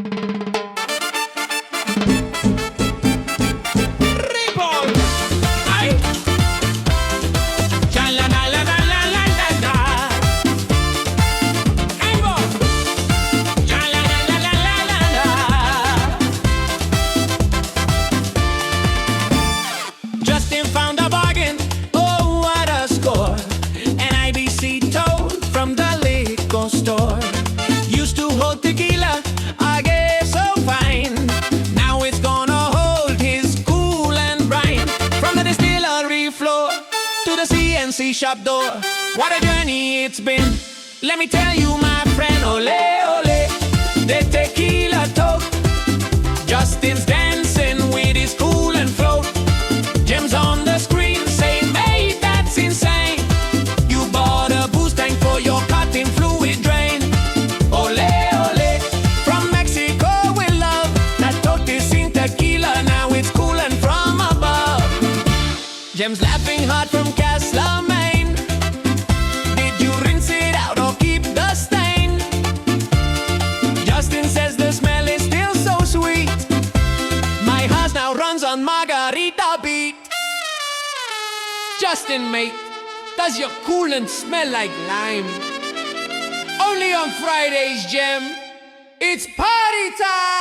Ripple. Aye. Cha la la la la la la la la. Evo. Cha la la la la la la la. Justin found a bargain. Oh, what a score! An IBC Tote from the liquor store. Used to hold tequila, I guess so fine. Now it's gonna hold his cool and brine. From the distillery floor to the CNC shop door. What a journey it's been. Let me tell you, my friend, ole ole, the tequila Tote. Justin's dancing with his cool and float. Gems on the screen saying, mate, that's insane. You bought a boost tank for your cutting fluid drain. Ole, ole, from Mexico we love that Tote in tequila. Now it's coolin' from above. Gems laughing hard from Castle, Maine. Did you rinse it out or keep the stain? Justin says the smell is still so sweet. My house now runs on Margarita beat. Justin, mate, does your coolant smell like lime? Only on Fridays, Gem. It's party time!